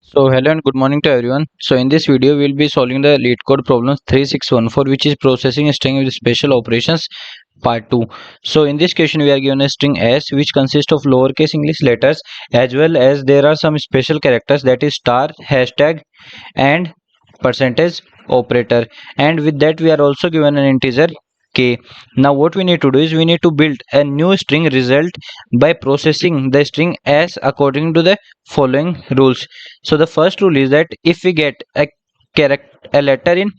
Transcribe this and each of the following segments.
So hello and good morning to everyone. So in this video we'll be solving the lead code problem 3614, which is processing a string with special operations part 2. So in this question we are given a string s which consists of lowercase English letters, as well as there are some special characters, that is star, hashtag and percentage operator, and with that we are also given an integer k. Now what we need to do is we need to build a new string result by processing the string as according to the following rules. So the first rule is that if we get a letter in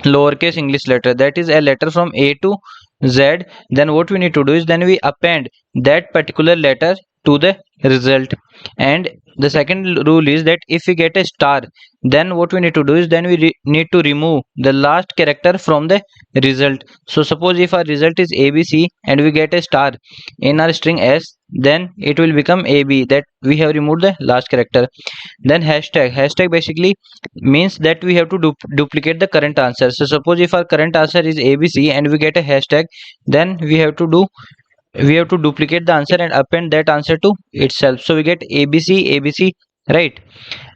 lowercase English letter, that is a letter from A to Z, then what we need to do is then we append that particular letter to the result. And the second rule is that if we get a star, then what we need to do is then we need to remove the last character from the result. So suppose if our result is ABC and we get a star in our string s, then it will become AB, that we have removed the last character. Then hashtag basically means that we have to duplicate the current answer. So suppose if our current answer is ABC and we get a hashtag, then we have to duplicate the answer and append that answer to itself. So we get ABC, right?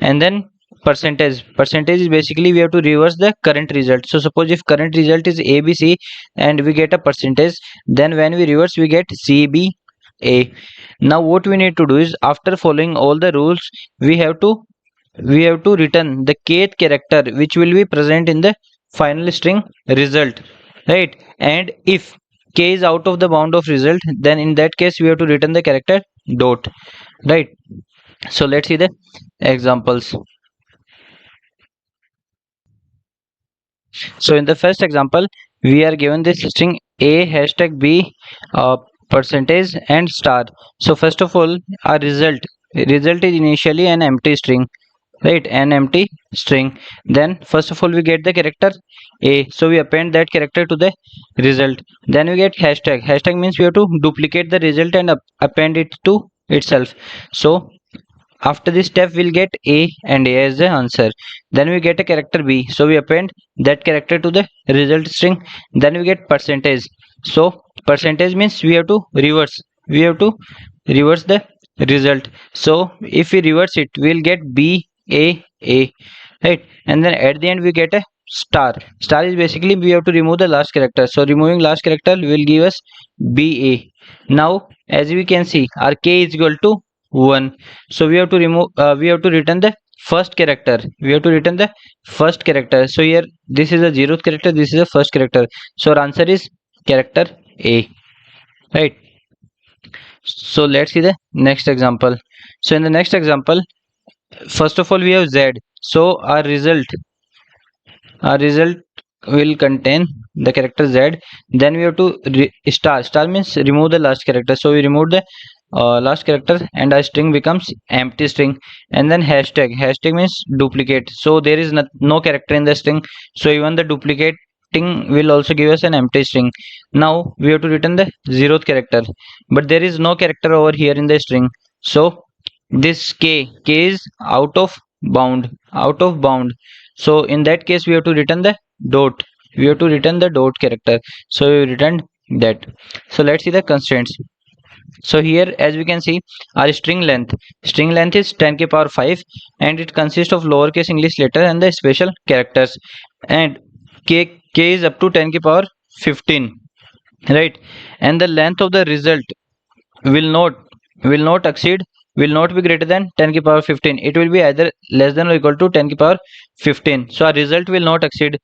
And then percentage is basically we have to reverse the current result. So suppose if current result is ABC and we get a percentage, then when we reverse we get CBA. Now what we need to do is, after following all the rules, we have to return the kth character which will be present in the final string result, right? And if k is out of the bound of result, then in that case we have to return the character dot, right? So let's see the examples. So in the first example we are given this string a, hashtag b, percentage and star. So first of all, our result is initially an empty string, right? An empty string. Then first of all we get the character A, so we append that character to the result. Then we get hashtag means we have to duplicate the result and append it to itself. So after this step we'll get A and A as the answer. Then we get a character B, so we append that character to the result string. Then we get percentage. So percentage means we have to reverse the result. So if we reverse it we'll get B A, right? And then at the end we get a star is basically we have to remove the last character. So removing last character will give us BA. Now as we can see, our k is equal to 1, so we have to return the first character. So here this is a 0th character, this is a first character, so our answer is character A, right? So let's see the next example. So in the next example, first of all we have Z. So our result will contain the character Z. Then we have to star means remove the last character, so we remove the last character and our string becomes empty string. And then hashtag means duplicate, so there is no character in the string, so even the duplicating will also give us an empty string. Now we have to return the 0th character, but there is no character over here in the string, so this k is out of bound. So in that case we have to return the dot character, so we returned that. So let's see the constraints. So here as we can see, our string length is 10 k power 5, and it consists of lowercase English letter and the special characters, and k is up to 10 k power 15, right? And the length of the result will not will not exceed will not be greater than 10 k power 15. It will be either less than or equal to 10 k power 15. So our result will not exceed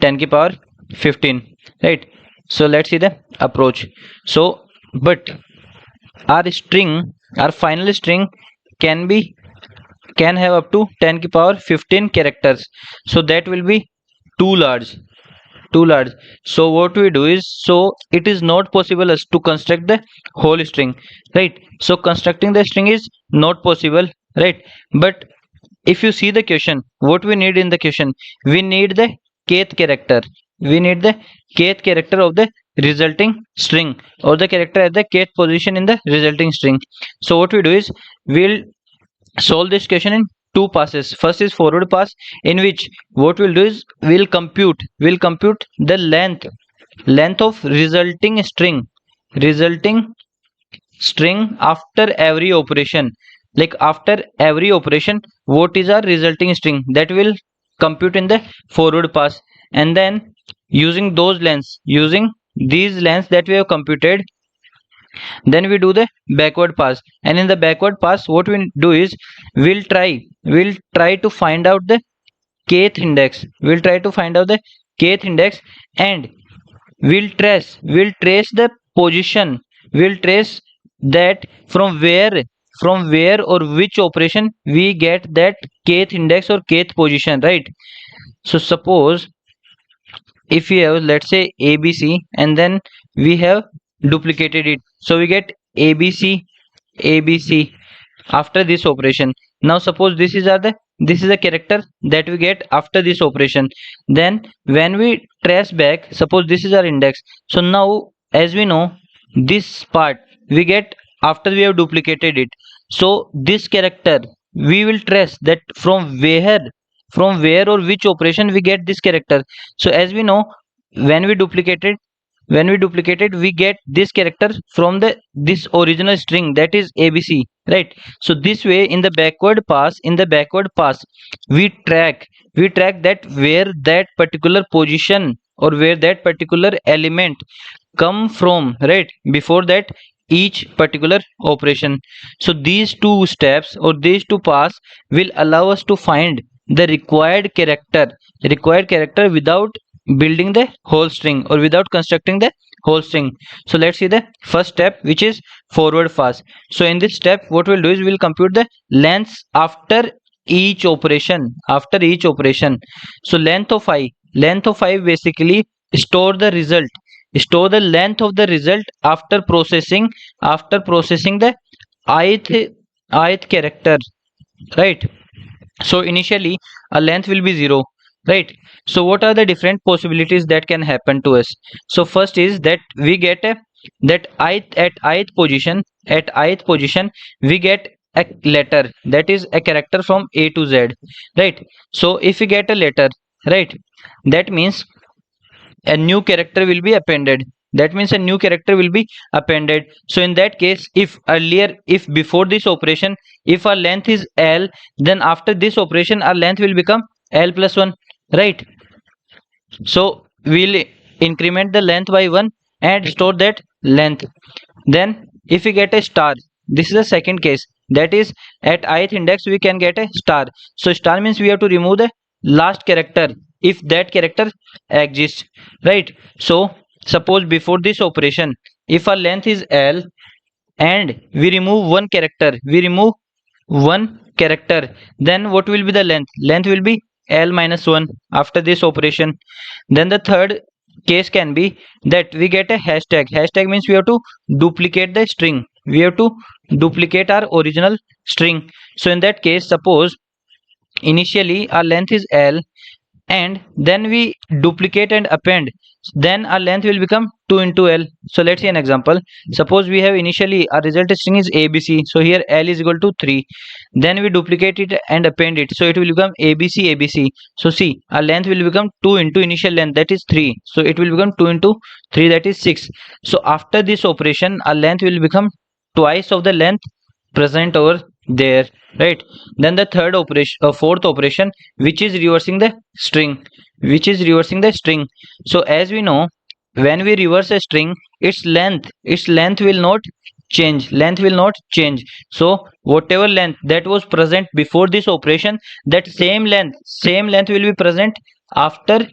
10 k power 15, right? So let's see the approach. So but our final string can have up to 10 ki power 15 characters, so that will be too large. So what we do is, so it is not possible as to construct the whole string, right? So constructing the string is not possible, right? But if you see the question, what we need in the question, we need the kth character of the resulting string, or the character at the kth position in the resulting string. So what we do is, we'll solve this question in two passes. First is forward pass, in which what we'll do is we'll compute the length of resulting string after every operation. like after every operation what is our resulting string, that will compute in the forward pass, and then using these lengths that we have computed, then we do the backward pass. And in the backward pass what we do is we'll try to find out the kth index. We'll try to find out the kth index, and we'll trace the position. We'll trace that from where or which operation we get that kth index or kth position, right? So suppose if we have, let's say, abc, and then we have duplicated it, so we get abc after this operation. Now suppose this is a character that we get after this operation. Then when we trace back, suppose this is our index, so now as we know this part we get after we have duplicated it. So this character we will trace that from where or which operation we get this character. So as we know, when we duplicated we get this character from this original string, that is abc, right? So this way in the backward pass we track that where that particular position or where that particular element come from, right, before that each particular operation. So these two steps or these two pass will allow us to find the required character without building the whole string or without constructing the whole string. So let's see the first step, which is forward pass. So in this step what we'll do is we'll compute the lengths after each operation. So length of I basically store the result, store the length of the result after processing the ith character, right? So initially a length will be 0, right? So what are the different possibilities that can happen to us? So first is that we get that ith position we get a letter, that is a character from a to z, right? So if we get a letter, right, that means a new character will be appended. So in that case, if before this operation if our length is l, then after this operation our length will become l plus 1, right? So we'll increment the length by 1 and store that length. Then if we get a star, this is the second case, that is at ith index we can get a star. So star means we have to remove the last character if that character exists, right? So suppose before this operation if our length is l and we remove one character, then what will be the length will be l minus 1 after this operation. Then the third case can be that we get a hashtag means we have to duplicate the string, we have to duplicate our original string. So in that case, suppose initially our length is l and then we duplicate and append, then our length will become 2 into l. So let's see an example. Suppose we have initially our result string is abc, so here l is equal to 3, then we duplicate it and append it, so it will become abc. So see, our length will become 2 into initial length, that is 3, so it will become 2 into 3, that is 6. So after this operation our length will become twice of the length present over there, right? Then the fourth operation, which is reversing the string. So as we know, when we reverse a string, its length will not change. So whatever length that was present before this operation, that same length will be present after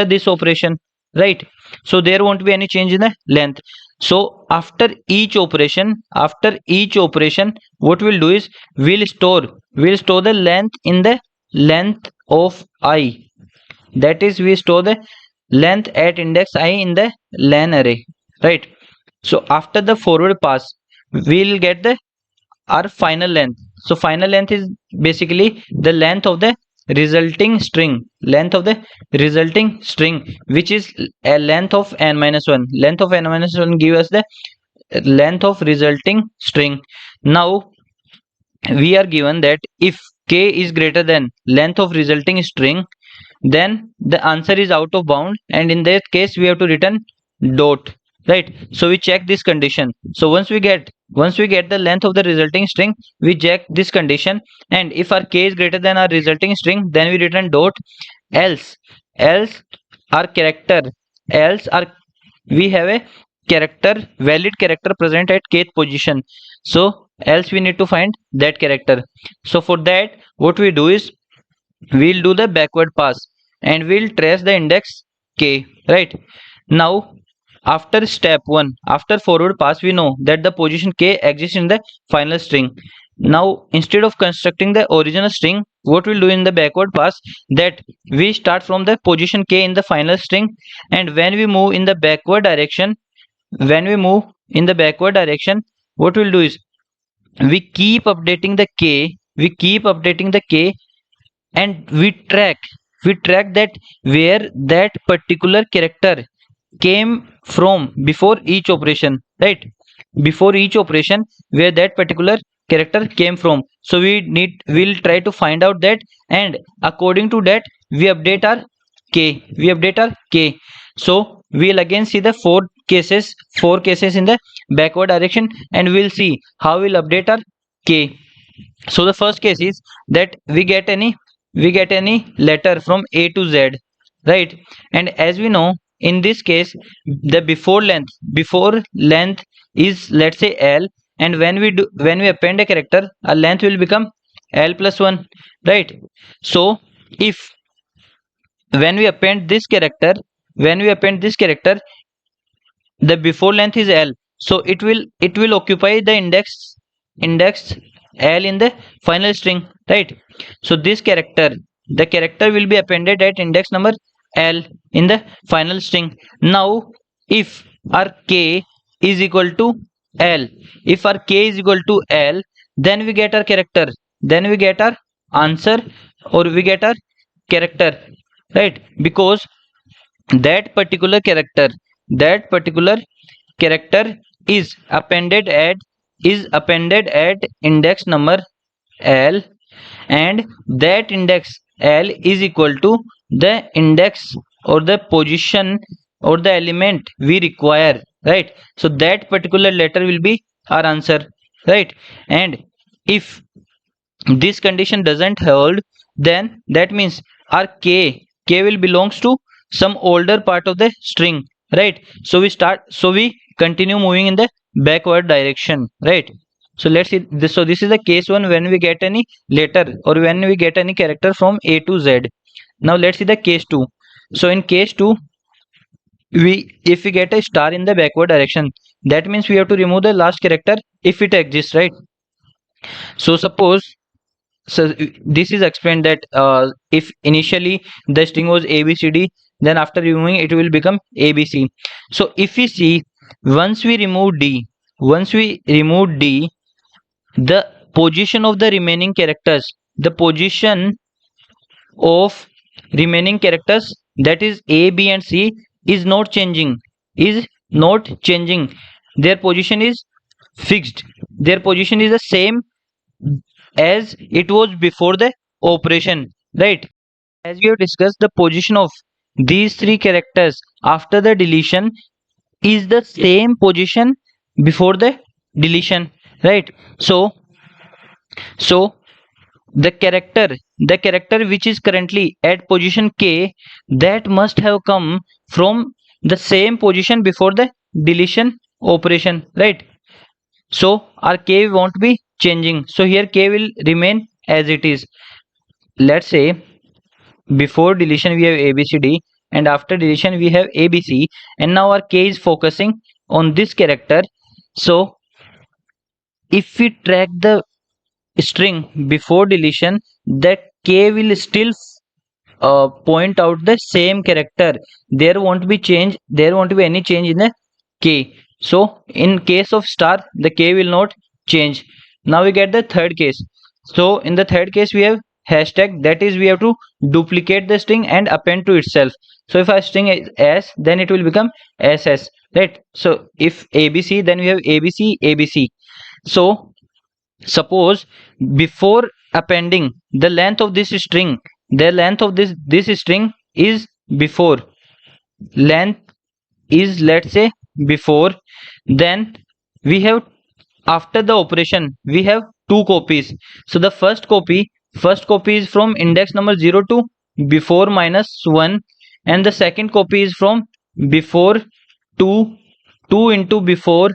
this operation, right? So there won't be any change in the length. So after each operation what we'll do is we'll store the length in the length of I, that is we store the length at index I in the len array, right? So after the forward pass we'll get our final length. So final length is basically the length of the resulting string, which is a length of n minus 1. Length of n minus 1 give us the length of resulting string. Now we are given that if k is greater than length of resulting string, then the answer is out of bound, and in that case we have to return dot, right? So we check this condition. So once we get the length of the resulting string, we check this condition, and if our k is greater than our resulting string, then we return dot. Else else our character else our we have a character, valid character present at kth position, so else we need to find that character. So for that, what we do is we'll do the backward pass and we'll trace the index k, right? Now after step 1, after forward pass, we know that the position k exists in the final string. Now instead of constructing the original string, what we'll do in the backward pass, that we start from the position k in the final string, and when we move in the backward direction, what we'll do is we keep updating the k, and we track that where that particular character came from before each operation, right? Before each operation, where that particular character came from, so we'll try to find out that, and according to that we update our k. So we'll again see the four cases in the backward direction, and we'll see how we'll update our k. So the first case is that we get any letter from a to z, right? And as we know, in this case, the before length is, let's say, l, and when we append a character, our length will become l plus 1, right? So if when we append this character the before length is l, so it will occupy the index l in the final string, right? So the character will be appended at index number l in the final string. Now if our k is equal to l, then we get our character, then we get our answer, or we get our character, right? Because that particular character is appended at index number l, and that index l is equal to the index, or the position, or the element we require, right? So that particular letter will be our answer, right? And if this condition doesn't hold, then that means our k will belongs to some older part of the string, right? So we continue moving in the backward direction, right? So let's see this. So this is the case one, when we get any letter, or when we get any character from a to z. Now let's see the case 2. So in case 2, if we get a star in the backward direction, that means we have to remove the last character if it exists, right? So suppose, so this is explained that if initially the string was abcd, then after removing it will become abc. So if we see, once we remove d, the position of the remaining characters, that is a, b and c, is not changing. Their position is fixed. Their position is the same as it was before the operation, right? As we have discussed, the position of these three characters after the deletion is the same position before the deletion, right? So the character which is currently at position k, that must have come from the same position before the deletion operation, right? So our k won't be changing, so here k will remain as it is. Let's say before deletion we have abcd, and after deletion we have abc, and now our k is focusing on this character. So if we track the string before deletion, that k will still point out the same character. There won't be any change in the k. So in case of star, the k will not change. Now we get the third case. So in the third case we have hashtag, that is we have to duplicate the string and append to itself. So if our string is s, then it will become ss, right? So if abc, then we have abc. So suppose before appending the length of this string, the length of this string is before length is, let's say, before, then we have, after the operation we have two copies. So the first copy is from index number 0 to before -1, and the second copy is from before 2 into before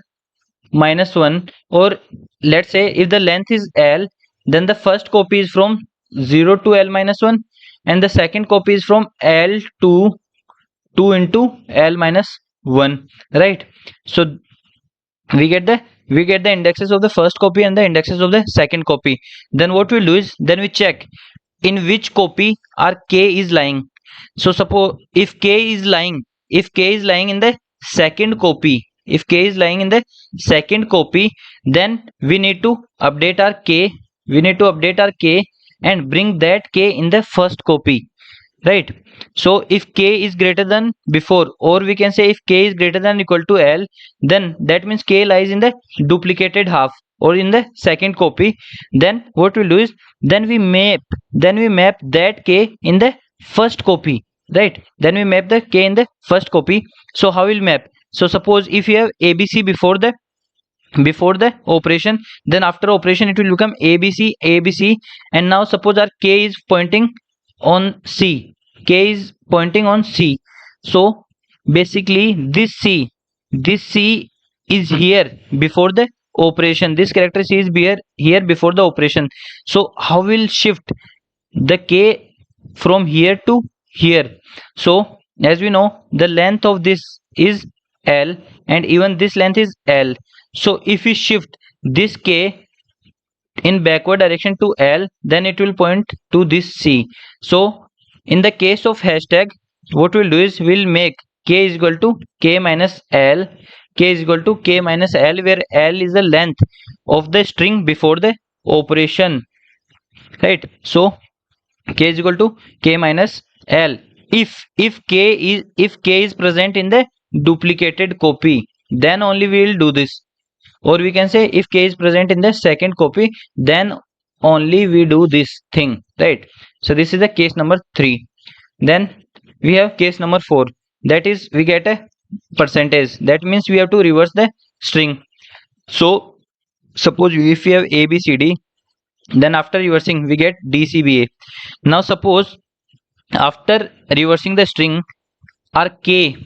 -1. Or let's say if the length is L, then the first copy is from 0 to L minus 1, and the second copy is from L to 2 into L minus 1, right? So we get the indexes of the first copy and the indexes of the second copy. Then what we'll do is, then we check in which copy our k is lying. So suppose if k is lying in the second copy, then we need to update our k, and bring that k in the first copy, right? So if k is greater than before, or we can say if k is greater than or equal to L, then that means k lies in the duplicated half or in the second copy. Then what we'll do is, then we map that k in the first copy, right? Then we map the k in the first copy. So how we'll map? So suppose if you have abc before the operation, then after operation it will become abc, and now suppose our k is pointing on c, so basically this c is here before the operation, this character c is here before the operation. So how will shift the k from here to here? So as we know, the length of this is L, and even this length is L. So if we shift this k in backward direction to L, then it will point to this C. So in the case of hashtag, what we'll do is, we'll make k is equal to k minus L, where L is the length of the string before the operation, right? So k is equal to k minus L if k is present in the duplicated copy, then only we will do this. Or we can say if k is present in the second copy, then only we do this thing, right? So this is the case number 3. Then we have case number 4, that is we get a percentage. That means we have to reverse the string. So suppose if we have abcd, then after reversing we get dcba. Now suppose after reversing the string, our k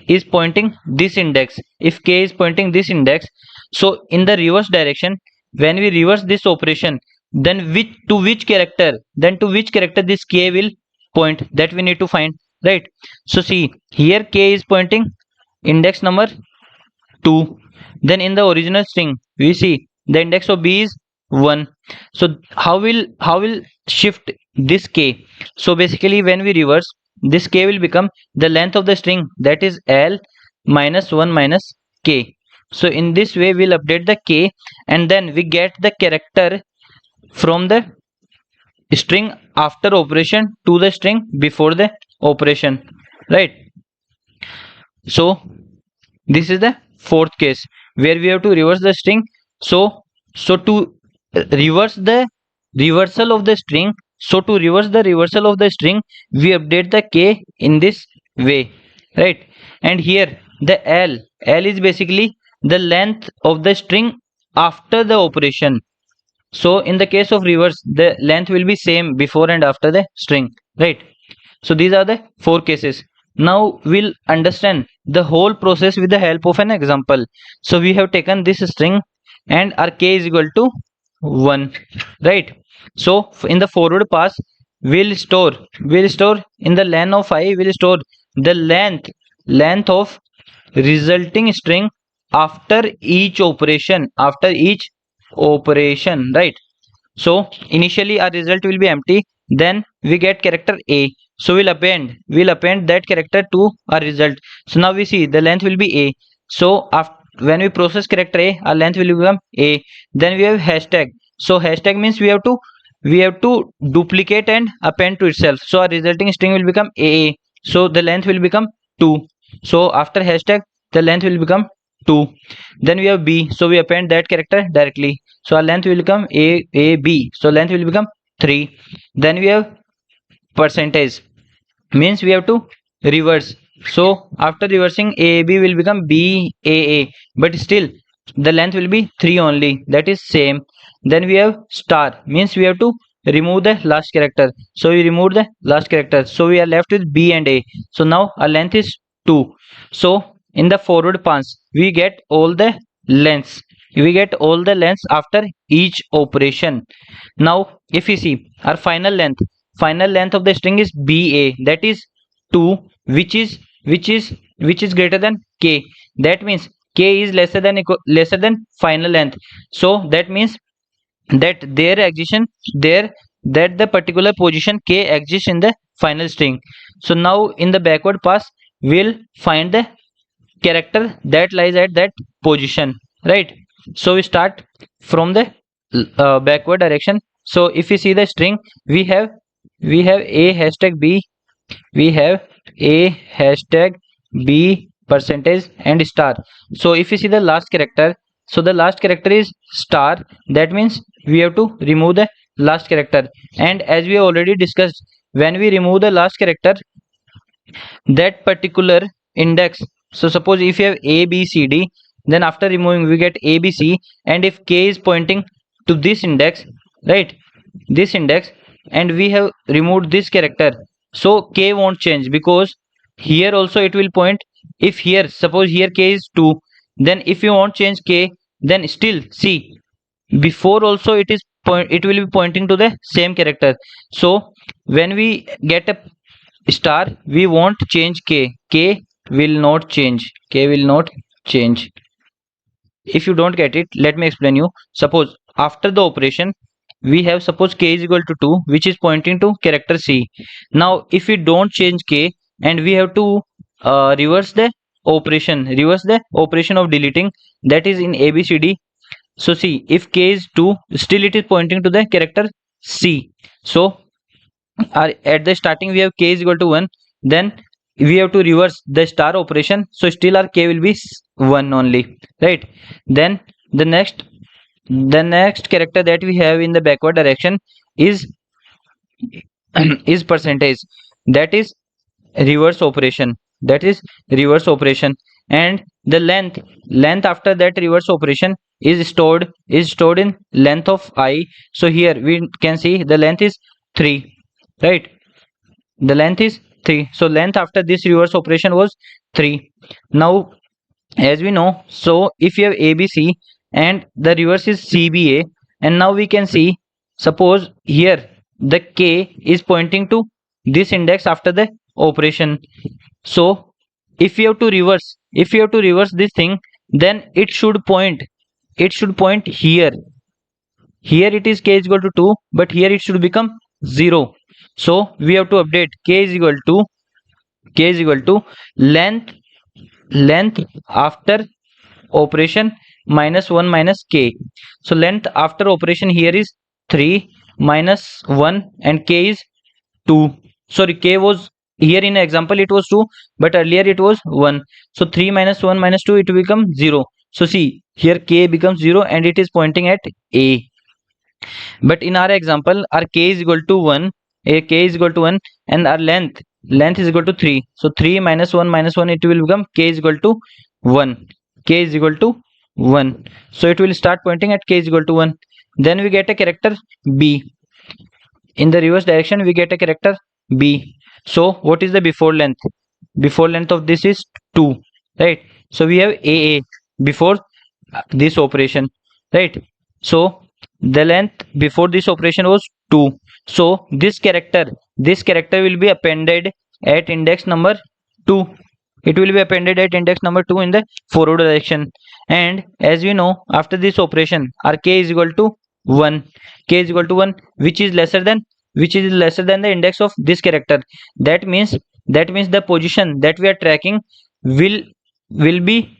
is pointing this index. If k is pointing this index, so in the reverse direction, when we reverse this operation, then to which character this k will point, that we need to find, right? So see, here k is pointing index number 2. Then in the original string we see the index of b is 1. So how will shift this k? So basically when we reverse, this k will become the length of the string, that is L minus 1 minus k. So in this way we'll update the k, and then we get the character from the string after operation to the string before the operation, right? So this is the fourth case where we have to reverse the string. So to reverse the reversal of the string, we update the k in this way, right? And here the L is basically the length of the string after the operation. So in the case of reverse, the length will be same before and after the string, right? So these are the 4 cases. Now we'll understand the whole process with the help of an example. So we have taken this string and our k is equal to 1, right? So in the forward pass, we'll store in the len of I, we'll store the length of resulting string after each operation, right? So initially our result will be empty, then we get character a, so we'll append that character to our result. So now we see the length will be a. So after, when we process character a, our length will become a. Then we have hashtag. So hashtag means we have to duplicate and append to itself. So our resulting string will become a. So the length will become 2. So after hashtag, the length will become 2. Then we have b, so we append that character directly. So our length will become b. So length will become 3. Then we have percentage, means we have to reverse So after reversing AAB will become BAA, but still the length will be 3 only, that is same. Then we have star, means we have to remove the last character, so we remove the last character, so we are left with B and A. So now our length is 2. So in the forward pass we get all the lengths, after each operation. Now if we see our final length of the string is BA, that is 2, which is greater than K. That means K is lesser than final length. So that means that their existence there, that the particular position K exists in the final string. So now in the backward pass we'll find the character that lies at that position, right? So we start from the backward direction. So if we see the string, we have a hashtag B, we have a hashtag B percentage and star. So if you see the last character, so the last character is star, that means we have to remove the last character. And as we already discussed, when we remove the last character, that particular index, so suppose if you have A B C D, then after removing we get A B C, and if K is pointing to this index, right, this index, and we have removed this character, so K won't change, because here also it will point. If here, suppose here K is 2, then if you won't change K, then still see, before also it will be pointing to the same character. So when we get a star, we won't change K will not change, if you don't get it, let me explain you. Suppose after the operation we have, suppose K is equal to 2, which is pointing to character C. Now if we don't change K and we have to reverse the operation of deleting, that is in ABCD. So see, if K is 2, still it is pointing to the character C. So at the starting we have K is equal to 1, then we have to reverse the star operation, so still our K will be 1 only, right? Then the next character that we have in the backward direction is is percentage, that is reverse operation, and the length after that reverse operation is stored in length of I. So here we can see the length is 3, right? The length is 3, so length after this reverse operation was 3. Now as we know, so if you have ABC and the reverse is CBA, and now we can see, suppose here the K is pointing to this index after the operation. So if you have to reverse this thing, then it should point here. Here it is K is equal to 2, but here it should become 0. So we have to update K is equal to length after operation minus 1 minus K. So length after operation here is 3 minus 1, and K is 2. Sorry, K was here in example it was 2, but earlier it was 1. So 3 minus 1 minus 2, it will become 0. So see, here K becomes 0 and it is pointing at A. But in our example, our K is equal to 1, and our length is equal to 3. So 3 minus 1 minus 1, it will become K is equal to 1. So it will start pointing at K is equal to 1. Then we get a character B. In the reverse direction we get a character B. So what is the before length? Before length of this is 2, right? So we have AA before this operation, right? So the length before this operation was 2. So this character will be appended at index number 2. It will be appended at index number 2 in the forward direction. And as we know, after this operation our K is equal to 1, which is lesser than the index of this character. That means the position that we are tracking will be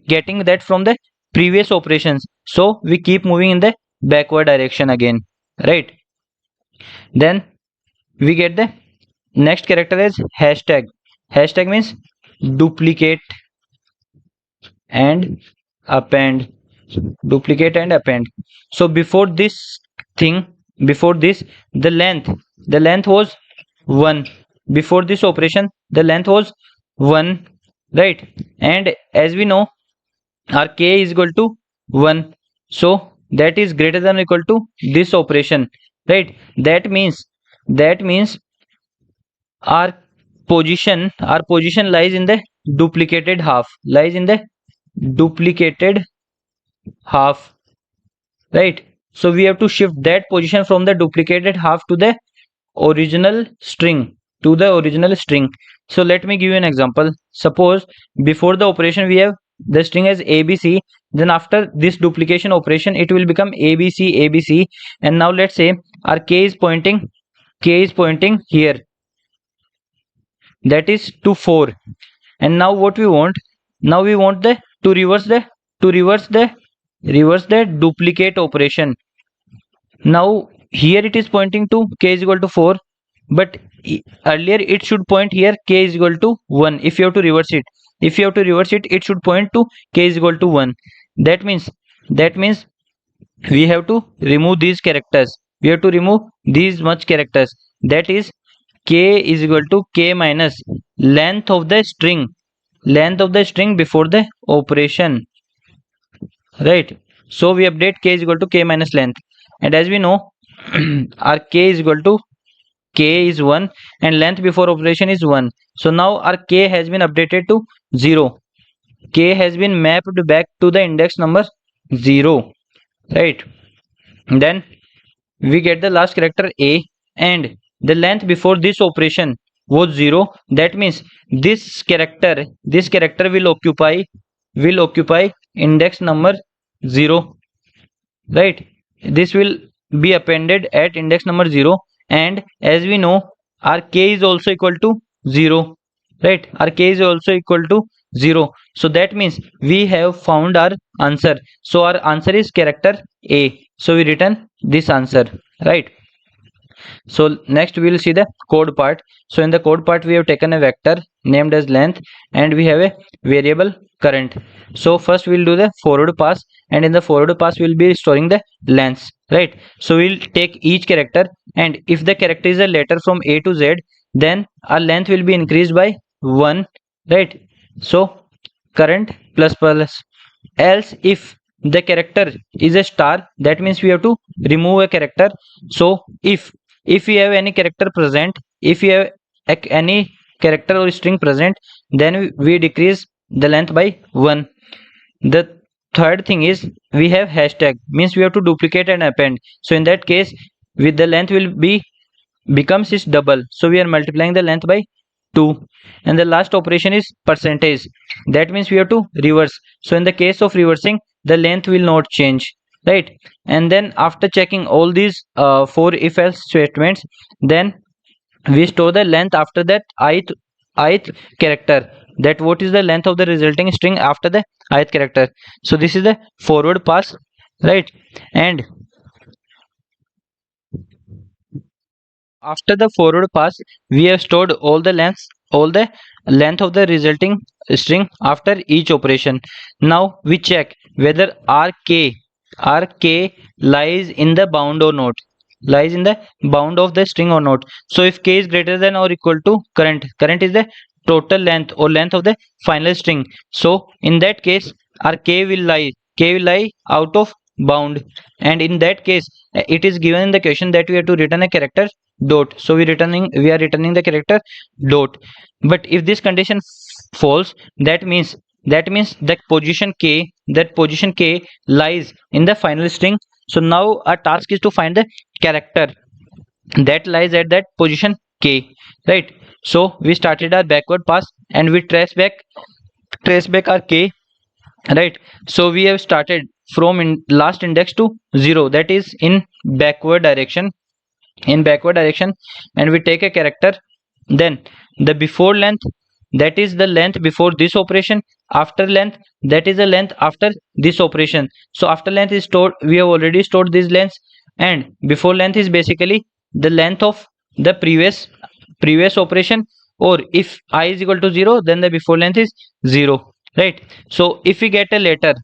getting that from the previous operations. So we keep moving in the backward direction again, right? Then we get the next character as hashtag. Hashtag means duplicate and append. So before this the length was 1. Before this operation the length was 1, right? And as we know, our k is equal to 1, so that is greater than or equal to this operation, right? That means our position lies in the duplicated half, half, right? So we have to shift that position from the duplicated half to the original string, so let me give you an example. Suppose before the operation we have the string as abc, then after this duplication operation it will become abc, and now let's say our k is pointing here, that is to 4. And now what we want, now we want the to reverse the duplicate operation. Now here it is pointing to k is equal to 4, but earlier it should point here k is equal to 1. If you have to reverse it, it should point to k is equal to 1. That means we have to remove these characters, we have to remove these much characters, that is k is equal to k minus length of the string before the operation, right? So we update k is equal to k minus length, and as we know our k is equal to k is 1 and length before operation is 1. So now our k has been updated to 0, k has been mapped back to the index number 0, right? Then we get the last character a, and the length before this operation was 0. That means this character will occupy index number 0, right? This will be appended at index number 0, and as we know our k is also equal to 0, right? Our k is also equal to 0, so that means we have found our answer. So our answer is character a, so we return this answer, right? So next we will see the code part. So in the code part we have taken a vector named as length, and we have a variable current. So first we will do the forward pass, and in the forward pass we will be storing the lengths, right? So we will take each character, and if the character is a letter from a to z, then our length will be increased by 1, right? So current plus plus. Else if the character is a star, that means we have to remove a character. So if we have any character present, if we have any character or string present, then we decrease the length by 1. The third thing is we have hashtag, means we have to duplicate and append. So in that case with the length will be becomes its double, so we are multiplying the length by 2. And the last operation is percentage, that means we have to reverse. So in the case of reversing, the length will not change, right? And then after checking all these 4 if else statements, then we store the length after that ith character, that what is the length of the resulting string after the ith character. So this is the forward pass, right? And after the forward pass we have stored all the length of the resulting string after each operation. Now we check whether rk lies in the bound or not, lies in the bound of the string or not. So if k is greater than or equal to current is the total length or length of the final string, so in that case our k will lie out of bound, and in that case it is given in the question that we have to return a character dot, so we are returning the character dot. But if this condition false, that means that position k lies in the final string. So now our task is to find the character that lies at that position k, right? So we started our backward pass and we trace back our k, right? So we have started from last index to 0, that is in backward direction, and we take a character, then the before length, that is the length before this operation, after length, that is the length after this operation. So after length is stored, we have already stored these lengths, and before length is basically the length of the previous operation, or if I is equal to 0, then the before length is 0, right? So if we get a letter,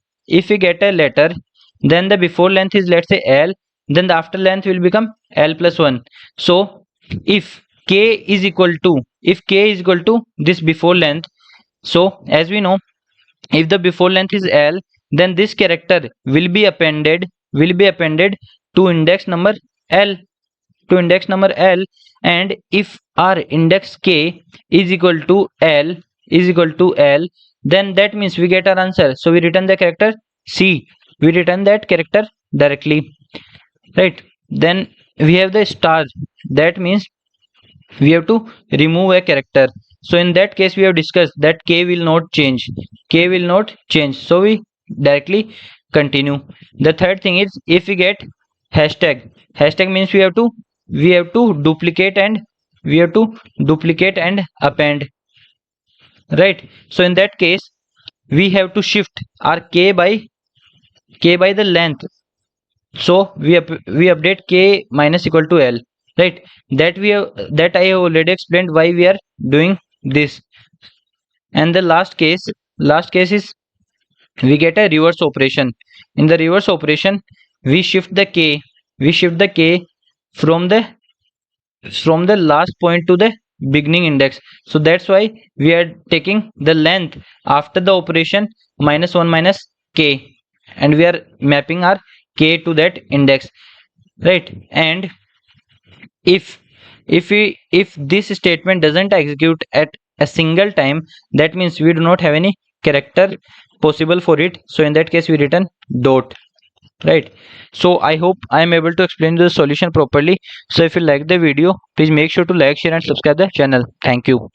then the before length is, let's say, l, then the after length will become l plus 1. So if k is equal to this before length, So as we know, if the before length is L, then this character will be appended to index number L, and if our index k is equal to L, then that means we get our answer. So we return the character C, we return that character directly, right? Then we have the star, that means we have to remove a character. So in that case we have discussed that k will not change, so we directly continue. The third thing is, if we get hashtag means we have to duplicate and append, right? So in that case we have to shift our k by the length. So we update k minus equal to L, right? That I have already explained why we are doing this. And the last case is, we get a reverse operation. In the reverse operation, we shift the k from the last point to the beginning index. So that's why we are taking the length after the operation -1 minus k, and we are mapping our k to that index, right? And if this statement doesn't execute at a single time, that means we do not have any character possible for it. So in that case we return dot, right? So I hope I am able to explain the solution properly. So if you like the video, please make sure to like, share and subscribe the channel. Thank you.